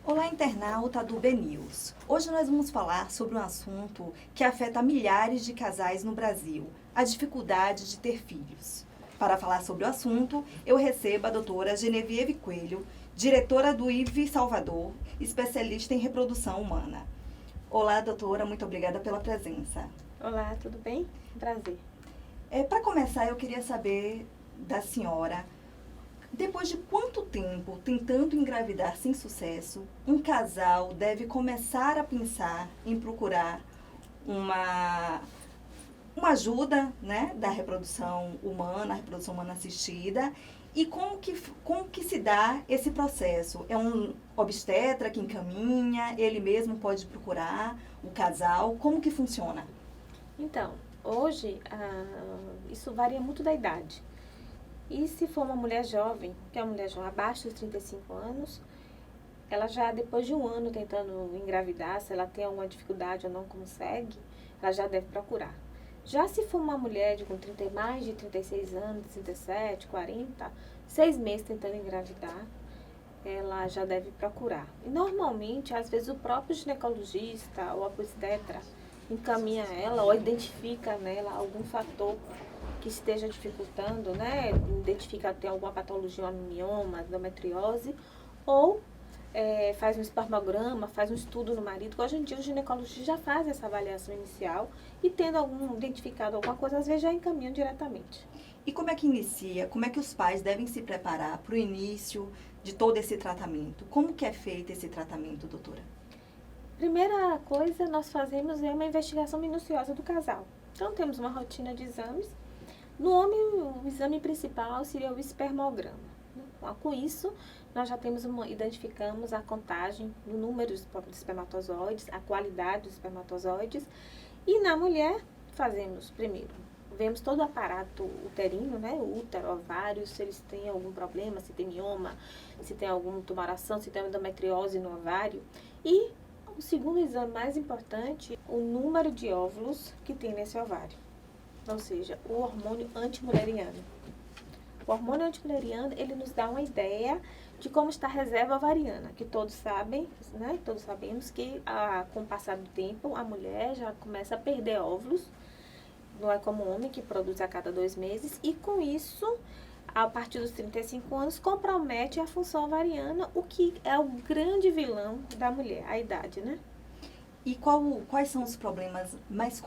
Olá, internauta do BNews. Hoje nós vamos falar sobre um assunto que afeta milhares de casais no Brasil, a dificuldade de ter filhos. Para falar sobre o assunto, eu recebo a doutora Genevieve Coelho, diretora do IVE Salvador, especialista em reprodução humana. Olá, doutora, muito obrigada pela presença. Olá, tudo bem? Prazer. Para começar, eu queria saber da senhora, depois de quanto tempo, tentando engravidar sem sucesso, um casal deve começar a pensar em procurar uma, uma ajuda, né, da reprodução humana assistida, e como que se dá esse processo? É um obstetra que encaminha, ele mesmo pode procurar o casal, como que funciona? Então, hoje, isso varia muito da idade. E se for uma mulher jovem, que é uma mulher jovem abaixo dos 35 anos, ela já, depois de um ano tentando engravidar, se ela tem alguma dificuldade ou não consegue, ela já deve procurar. Já se for uma mulher com mais de 36 anos, 37, 40, 6 meses tentando engravidar, ela já deve procurar. E normalmente, às vezes, o próprio ginecologista ou a obstetra encaminha ela ou identifica nela algum fator que esteja dificultando, né? Identifica tem alguma patologia, um mioma, endometriose, ou faz um espermograma, faz um estudo no marido. Hoje em dia, o ginecologista já faz essa avaliação inicial e tendo identificado alguma coisa, às vezes já encaminham diretamente. E como é que inicia? Como é que os pais devem se preparar para o início de todo esse tratamento? Como que é feito esse tratamento, doutora? Primeira coisa, nós fazemos é uma investigação minuciosa do casal. Então, temos uma rotina de exames. No homem, o exame principal seria o espermograma. Com isso, nós já identificamos a contagem do número de espermatozoides, a qualidade dos espermatozoides. E na mulher, fazemos primeiro, vemos todo o aparato uterino, né? O útero, ovário, se eles têm algum problema, se tem mioma, se tem alguma tumoração, se tem endometriose no ovário. E o segundo exame mais importante, o número de óvulos que tem nesse ovário. Ou seja, o hormônio antimuleriano. O hormônio antimuleriano, ele nos dá uma ideia de como está a reserva ovariana, que todos sabem, né? Todos sabemos que com o passar do tempo, a mulher já começa a perder óvulos. Não é como o homem que produz a cada 2 meses. E com isso, a partir dos 35 anos, compromete a função ovariana, o que é o grande vilão da mulher, a idade, né? E quais são os problemas mais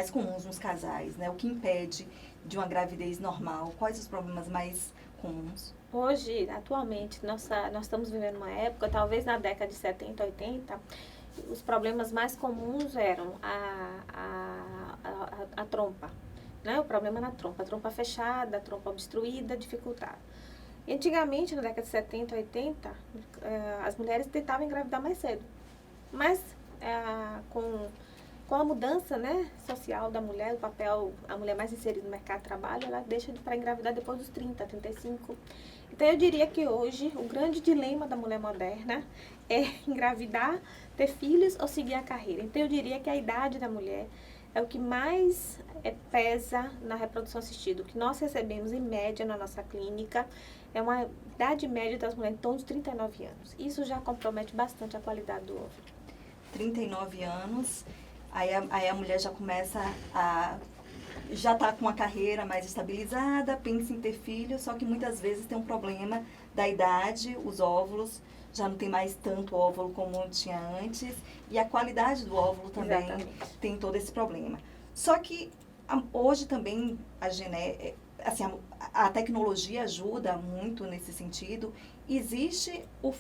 comuns nos casais, né? O que impede de uma gravidez normal? Quais os problemas mais comuns? Hoje, atualmente, nós estamos vivendo uma época, talvez na década de 70, 80, os problemas mais comuns eram a trompa, né? O problema na trompa, a trompa fechada, a trompa obstruída, dificultada. E antigamente, na década de 70, 80, as mulheres tentavam engravidar mais cedo, mas com a mudança, né, social da mulher, o papel, a mulher mais inserida no mercado de trabalho, ela deixa para engravidar depois dos 30, 35. Então, eu diria que hoje, o grande dilema da mulher moderna é engravidar, ter filhos ou seguir a carreira. Então, eu diria que a idade da mulher é o que mais pesa na reprodução assistida. O que nós recebemos, em média, na nossa clínica, é uma idade média das mulheres em torno de 39 anos. Isso já compromete bastante a qualidade do óvulo. 39 anos, aí a mulher já começa já está com uma carreira mais estabilizada, pensa em ter filhos, só que muitas vezes tem um problema da idade, os óvulos já não tem mais tanto óvulo como tinha antes, e a qualidade do óvulo também Exatamente. tem todo esse problema. Só que hoje também assim, a tecnologia ajuda muito nesse sentido. Existe o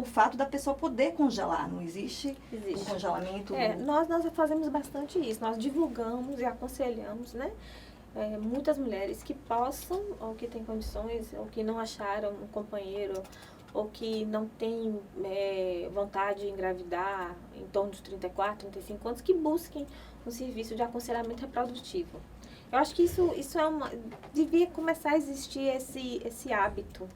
fato da pessoa poder congelar, não existe, Existe. o congelamento? Nós fazemos bastante isso, nós divulgamos e aconselhamos, né? Muitas mulheres que possam, ou que têm condições, ou que não acharam um companheiro, ou que não têm vontade de engravidar em torno dos 34, 35 anos, que busquem um serviço de aconselhamento reprodutivo. Eu acho que isso devia começar a existir esse hábito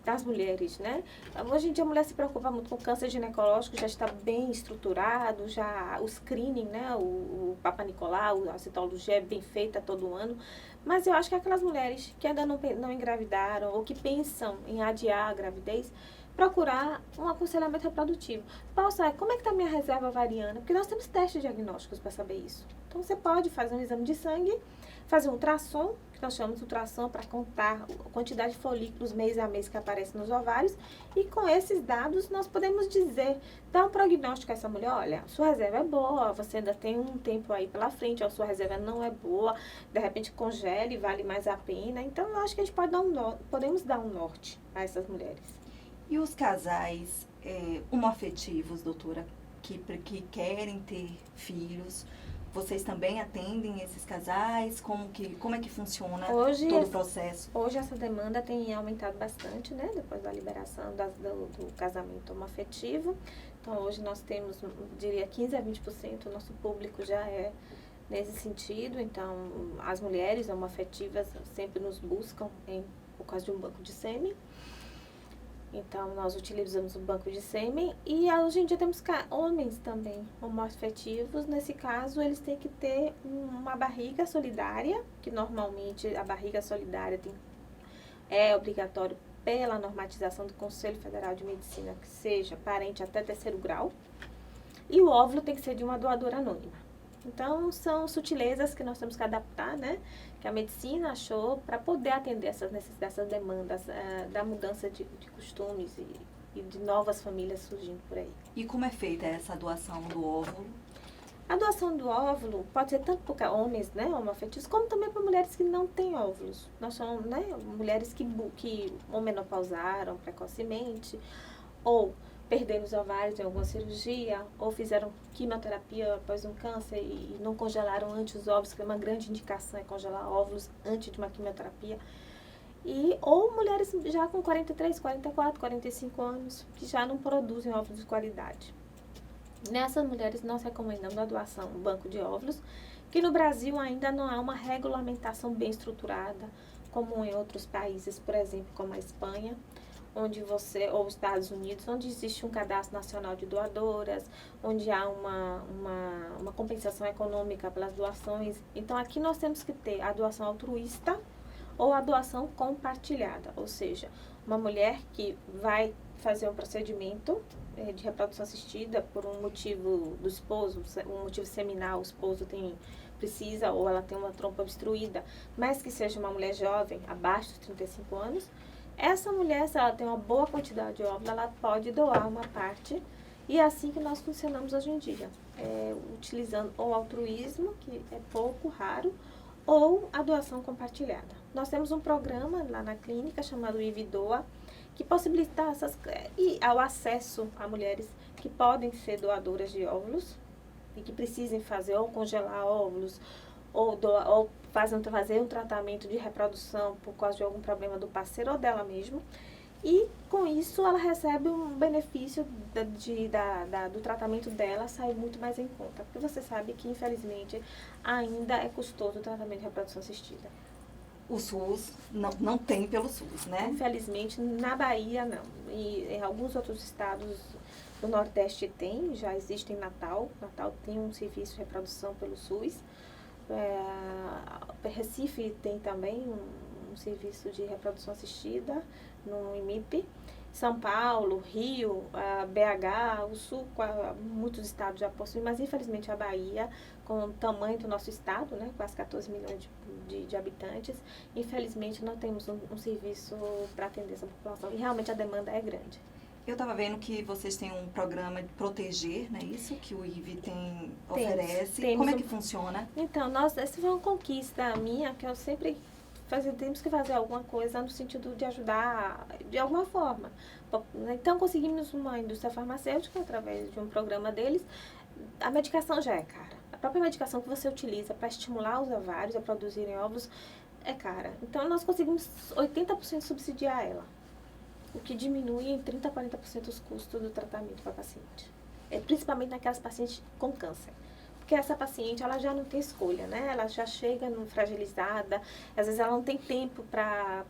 das mulheres, né? Hoje em dia a mulher se preocupa muito com o câncer ginecológico, já está bem estruturado, já o screening, né? O Papa Nicolau, a citologia é bem feita todo ano, Mas eu acho que aquelas mulheres que ainda não engravidaram ou que pensam em adiar a gravidez, procurar um aconselhamento reprodutivo. Paulo, como é que está a minha reserva ovariana? Porque nós temos testes diagnósticos para saber isso. Então, você pode fazer um exame de sangue, fazer um ultrassom, que nós chamamos de ultrassom para contar a quantidade de folículos mês a mês que aparecem nos ovários, e com esses dados nós podemos dizer, dar um prognóstico a essa mulher: olha, sua reserva é boa, você ainda tem um tempo aí pela frente, ou sua reserva não é boa, de repente congele, vale mais a pena. Então, eu acho que a gente pode podemos dar um norte a essas mulheres. E os casais homoafetivos, doutora, que querem ter filhos, vocês também atendem esses casais? Como é que funciona todo o processo? Hoje essa demanda tem aumentado bastante, né? Depois da liberação do casamento homoafetivo. Então, hoje nós temos, diria, 15 a 20% do nosso público já é nesse sentido. Então, as mulheres homoafetivas sempre nos buscam por causa de um banco de sêmen. Então, nós utilizamos o banco de sêmen, e hoje em dia temos homens também homoafetivos. Nesse caso, eles têm que ter uma barriga solidária, que normalmente a barriga solidária é obrigatório pela normatização do Conselho Federal de Medicina, que seja parente até 3º grau, e o óvulo tem que ser de uma doadora anônima. Então, são sutilezas que nós temos que adaptar, né? Que a medicina achou para poder atender essas necessidades, essas demandas da mudança de costumes e de novas famílias surgindo por aí. E como é feita essa doação do óvulo? A doação do óvulo pode ser tanto para homens, né, homoafetivos, como também para mulheres que não têm óvulos. Nós somos, né, mulheres que ou menopausaram precocemente, ou perderam os ovários em alguma cirurgia, ou fizeram quimioterapia após um câncer e não congelaram antes os óvulos, que é uma grande indicação, é congelar óvulos antes de uma quimioterapia. Ou mulheres já com 43, 44, 45 anos, que já não produzem óvulos de qualidade. Nessas mulheres, nós recomendamos a doação do banco de óvulos, que no Brasil ainda não há uma regulamentação bem estruturada, como em outros países, por exemplo, como a Espanha, ou os Estados Unidos, onde existe um cadastro nacional de doadoras, onde há uma compensação econômica pelas doações. Então, aqui nós temos que ter a doação altruísta ou a doação compartilhada, ou seja, uma mulher que vai fazer um procedimento de reprodução assistida por um motivo do esposo, um motivo seminal, o esposo precisa, ou ela tem uma trompa obstruída, mas que seja uma mulher jovem, abaixo dos 35 anos, essa mulher, se ela tem uma boa quantidade de óvulo, ela pode doar uma parte, e é assim que nós funcionamos hoje em dia, utilizando o altruísmo, que é pouco raro, ou a doação compartilhada. Nós temos um programa lá na clínica chamado IVDoa, que possibilita o acesso a mulheres que podem ser doadoras de óvulos e que precisem fazer ou congelar óvulos ou fazer um tratamento de reprodução por causa de algum problema do parceiro ou dela mesmo. E com isso ela recebe um benefício do tratamento dela, sai muito mais em conta. Porque você sabe que, infelizmente, ainda é custoso o tratamento de reprodução assistida. O SUS não tem pelo SUS, né? Infelizmente, na Bahia não. E em alguns outros estados do Nordeste já existe em Natal. Natal tem um serviço de reprodução pelo SUS. Recife tem também um serviço de reprodução assistida no IMIP. São Paulo, Rio, BH, o Sul, muitos estados já possuem, mas infelizmente a Bahia, com o tamanho do nosso estado, né, quase 14 milhões de habitantes, infelizmente não temos um serviço para atender essa população, e realmente a demanda é grande. Eu estava vendo que vocês têm um programa de proteger, não é isso? Que o IV oferece. Como é que funciona? Então, essa foi uma conquista minha, que eu sempre temos que fazer alguma coisa no sentido de ajudar de alguma forma. Então, conseguimos uma indústria farmacêutica, através de um programa deles. A medicação já é cara. A própria medicação que você utiliza para estimular os ovários a produzirem óvulos é cara. Então, nós conseguimos 80% subsidiar ela, o que diminui em 30% a 40% os custos do tratamento para a paciente. Principalmente naquelas pacientes com câncer. Porque essa paciente, ela já não tem escolha, né? Ela já chega fragilizada, às vezes ela não tem tempo para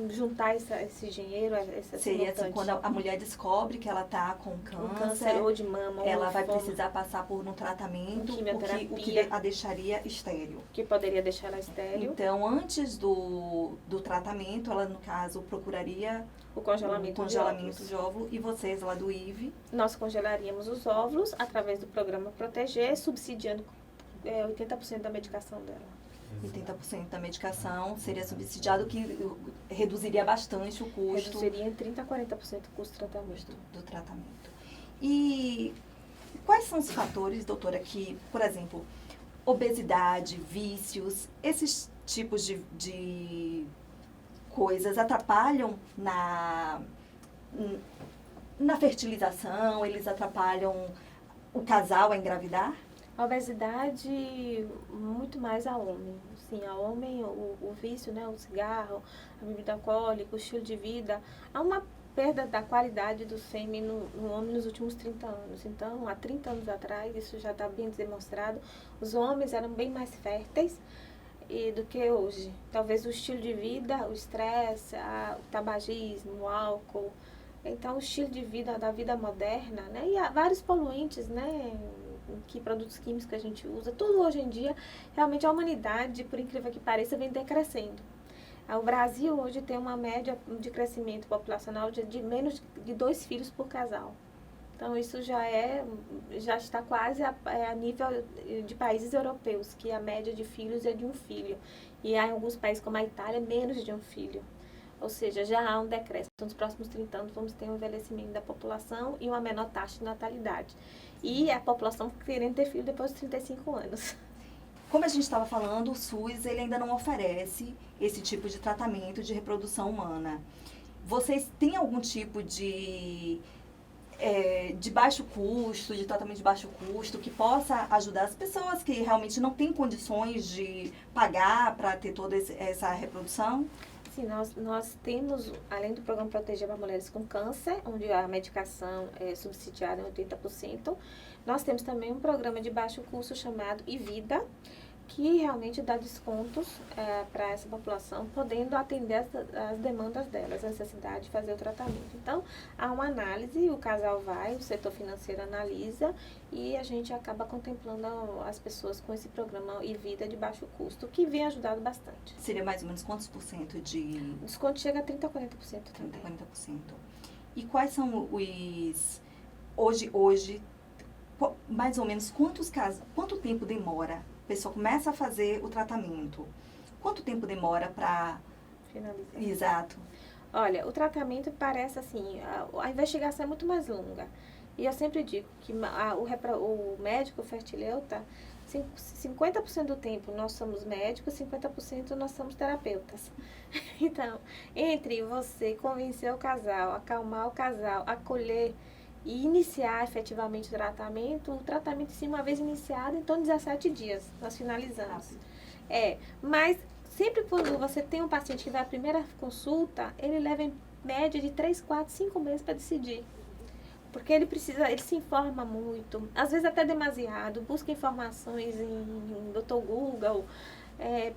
juntar esse dinheiro, esse Seria assim, montante. quando a mulher descobre que ela está com Um câncer, câncer ou de mama, ou ela vai linfoma, precisar passar por um tratamento, quimioterapia, o que a deixaria estéril. que poderia deixar ela estéril. Então, antes do tratamento, ela, no caso, procuraria O congelamento de óvulo, e vocês lá do IVE? Nós congelaríamos os óvulos através do programa Proteger, subsidiando 80% da medicação dela. 80% da medicação seria subsidiado, que reduziria bastante o custo. Reduziria em 30% a 40% o custo do tratamento. Do tratamento. E quais são os fatores, doutora, que, por exemplo, obesidade, vícios, esses tipos de coisas atrapalham na fertilização, eles atrapalham o casal a engravidar? A obesidade, muito mais a homem. Sim, a homem, o vício, né, o cigarro, a bebida alcoólica, o estilo de vida, há uma perda da qualidade do sêmen no homem nos últimos 30 anos. Então, há 30 anos atrás, isso já está bem demonstrado, os homens eram bem mais férteis do que hoje. Talvez o estilo de vida, o estresse, o tabagismo, o álcool. Então, o estilo de vida da vida moderna, né, e há vários poluentes, né, que produtos químicos que a gente usa, tudo hoje em dia, realmente a humanidade, por incrível que pareça, vem decrescendo. O Brasil hoje tem uma média de crescimento populacional de menos de 2 filhos por casal. Então isso já está quase a nível de países europeus, que a média de filhos é de 1 filho. E há em alguns países como a Itália, menos de 1 filho. Ou seja, já há um decréscimo. Então, nos próximos 30 anos, vamos ter um envelhecimento da população e uma menor taxa de natalidade. E a população querendo ter filho depois dos 35 anos. Como a gente estava falando, o SUS ele ainda não oferece esse tipo de tratamento de reprodução humana. Vocês têm algum tipo de baixo custo, de tratamento de baixo custo, que possa ajudar as pessoas que realmente não têm condições de pagar para ter toda essa reprodução? Sim, nós temos, além do programa Proteger para Mulheres com Câncer, onde a medicação é subsidiada em 80%, nós temos também um programa de baixo custo chamado iVida, que realmente dá descontos para essa população, podendo atender as demandas delas, a necessidade de fazer o tratamento. Então, há uma análise, o casal vai, o setor financeiro analisa e a gente acaba contemplando as pessoas com esse programa iVida de baixo custo, que vem ajudado bastante. Seria mais ou menos quantos por cento de... O desconto chega a 30% a 40% também. 30% a 40%. E quais são os... Hoje, mais ou menos quanto tempo demora? A pessoa começa a fazer o tratamento. Quanto tempo demora para finalizar? Exato. Olha, o tratamento parece assim, a investigação é muito mais longa. E eu sempre digo que o médico fertileuta, 50% do tempo nós somos médicos, 50% nós somos terapeutas. Então, entre você convencer o casal, acalmar o casal, acolher e iniciar efetivamente o tratamento em si, uma vez iniciado, em torno de 17 dias, nós finalizamos. Mas sempre quando você tem um paciente que vai à primeira consulta, ele leva em média de 3, 4, 5 meses para decidir. Porque ele se informa muito, às vezes até demasiado, busca informações em Dr. Google,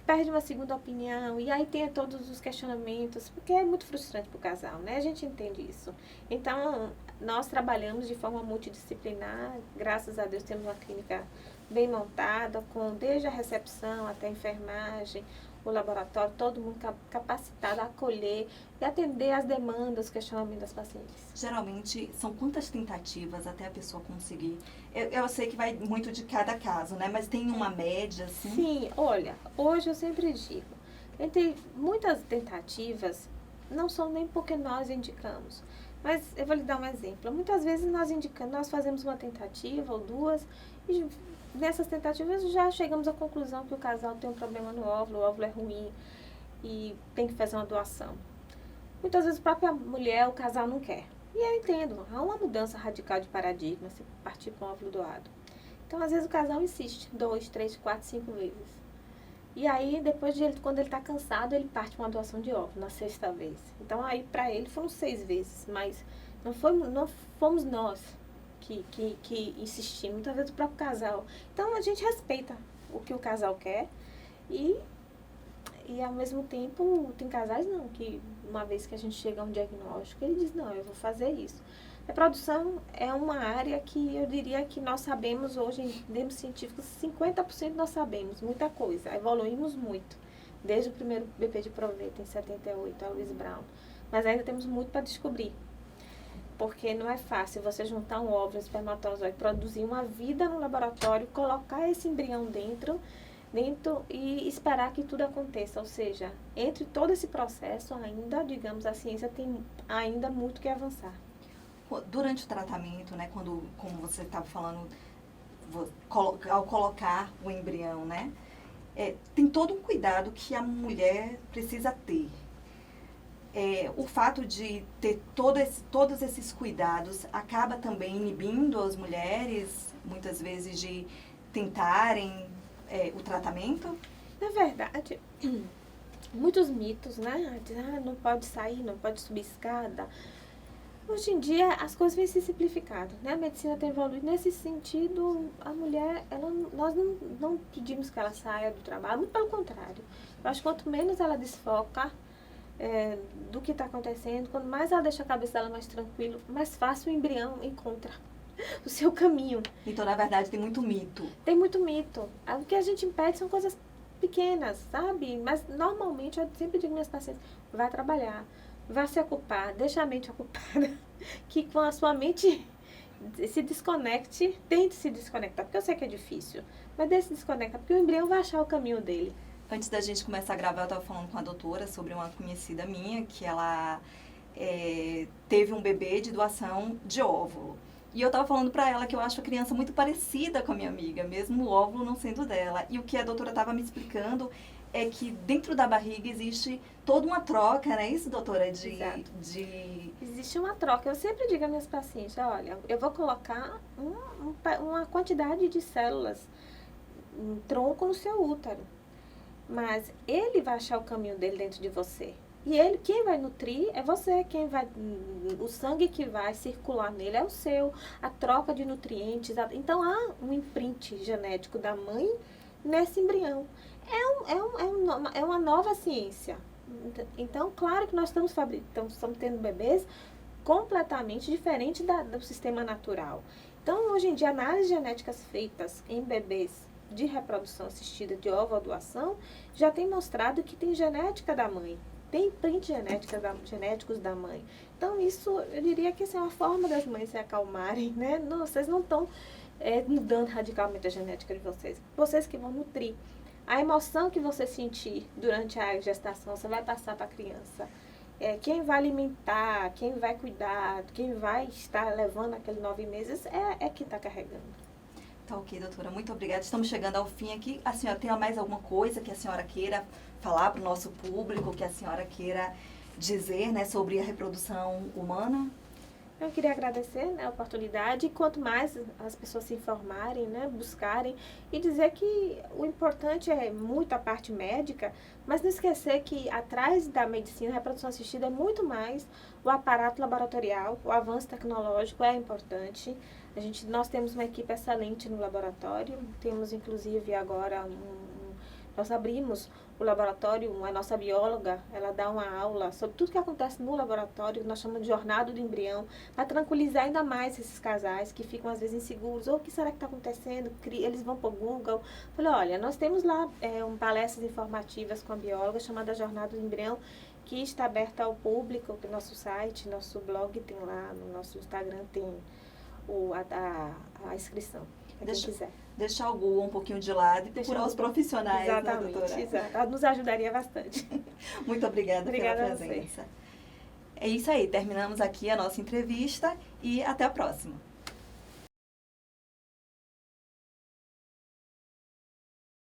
perde uma segunda opinião, e aí tem todos os questionamentos, porque é muito frustrante para o casal, né? A gente entende isso. Então, nós trabalhamos de forma multidisciplinar, graças a Deus temos uma clínica bem montada, desde a recepção até a enfermagem, o laboratório, todo mundo capacitado a acolher e atender as demandas, os questionamentos das pacientes. Geralmente, são quantas tentativas até a pessoa conseguir? Eu sei que vai muito de cada caso, né? Mas tem uma média, assim? Sim, olha, hoje eu sempre digo, entre muitas tentativas, não são nem porque nós indicamos. Mas eu vou lhe dar um exemplo. Muitas vezes nós fazemos uma tentativa ou duas e nessas tentativas já chegamos à conclusão que o casal tem um problema no óvulo, o óvulo é ruim e tem que fazer uma doação. Muitas vezes a própria mulher, o casal não quer. E eu entendo, há uma mudança radical de paradigma se partir para um óvulo doado. Então, às vezes o casal insiste 2, 3, 4, 5 vezes. E aí, quando ele está cansado, ele parte para uma doação de óvulo na 6ª vez. Então, aí para ele foram 6 vezes, mas não fomos nós que insistimos, muitas vezes o próprio casal. Então, a gente respeita o que o casal quer e E ao mesmo tempo, tem casais não, que uma vez que a gente chega a um diagnóstico, ele diz, não, eu vou fazer isso. Reprodução é uma área que eu diria que nós sabemos hoje, em termos científicos, 50% nós sabemos, muita coisa, evoluímos muito. Desde o primeiro bebê de proveta, em 78, a Louise Brown. Mas ainda temos muito para descobrir. Porque não é fácil você juntar um óvulo, um espermatozoide, produzir uma vida no laboratório, colocar esse embrião dentro e esperar que tudo aconteça. Ou seja, entre todo esse processo, ainda, digamos, a ciência tem ainda muito que avançar. Durante o tratamento, né, quando, como você estava falando, ao colocar o embrião, né, tem todo um cuidado que a mulher precisa ter. O fato de ter todos esses cuidados acaba também inibindo as mulheres, muitas vezes, de tentarem o tratamento? Na verdade, muitos mitos, né? Não pode sair, não pode subir escada. Hoje em dia, as coisas vêm se simplificando, né? A medicina tem evoluído. Nesse sentido, a mulher, nós não pedimos que ela saia do trabalho, muito pelo contrário. Eu acho que quanto menos ela desfoca do que está acontecendo, quanto mais ela deixa a cabeça dela mais tranquila, mais fácil o embrião encontra o seu caminho. Então, na verdade, tem muito mito. Tem muito mito. O que a gente impede são coisas pequenas, sabe? Mas, normalmente, eu sempre digo às minhas pacientes, vai trabalhar, vai se ocupar, deixa a mente ocupada, que com a sua mente se desconecte, tente se desconectar, porque eu sei que é difícil, mas deixe se desconectar, porque o embrião vai achar o caminho dele. Antes da gente começar a gravar, eu estava falando com a doutora sobre uma conhecida minha, que ela teve um bebê de doação de óvulo. E eu estava falando para ela que eu acho a criança muito parecida com a minha amiga, mesmo o óvulo não sendo dela. E o que a doutora estava me explicando é que dentro da barriga existe toda uma troca, não é isso, doutora? Existe uma troca. Eu sempre digo às minhas pacientes, olha, eu vou colocar uma quantidade de células, um tronco no seu útero. Mas ele vai achar o caminho dele dentro de você. E quem vai nutrir é você, o sangue que vai circular nele é o seu, a troca de nutrientes. Então, há um imprint genético da mãe nesse embrião. É uma nova ciência. Então, claro que nós estamos tendo bebês completamente diferentes do sistema natural. Então, hoje em dia, análises genéticas feitas em bebês de reprodução assistida de ovodoação já tem mostrado que tem genética da mãe, tem print genéticos da mãe. Então, isso, eu diria que essa é uma forma das mães se acalmarem, né? Não, vocês não estão mudando radicalmente a genética de vocês. Vocês que vão nutrir. A emoção que você sentir durante a gestação, você vai passar para a criança. Quem vai alimentar, quem vai cuidar, quem vai estar levando aqueles 9 meses é quem está carregando. Tá ok, doutora. Muito obrigada. Estamos chegando ao fim aqui. A senhora tem mais alguma coisa que a senhora queira falar para o nosso público, que a senhora queira dizer, né, sobre a reprodução humana? Eu queria agradecer, né, a oportunidade, e quanto mais as pessoas se informarem, né, buscarem, e dizer que o importante é muito a parte médica, mas não esquecer que atrás da medicina, a reprodução assistida é muito mais o aparato laboratorial, o avanço tecnológico é importante. Nós temos uma equipe excelente no laboratório, temos inclusive agora nós abrimos o laboratório, a nossa bióloga, ela dá uma aula sobre tudo que acontece no laboratório, que nós chamamos de jornada do embrião, para tranquilizar ainda mais esses casais que ficam às vezes inseguros, ou o que será que está acontecendo? Eles vão para o Google. Falei, olha, nós temos lá palestras informativas com a bióloga, chamada Jornada do Embrião, que está aberta ao público, que nosso site, nosso blog tem lá, no nosso Instagram tem a inscrição, para quem quiser. Deixar o Google um pouquinho de lado e procurar os profissionais, exatamente, né, doutora? Exato, ela nos ajudaria bastante. Muito obrigada Obrigada pela presença. É isso aí, terminamos aqui a nossa entrevista e até a próxima.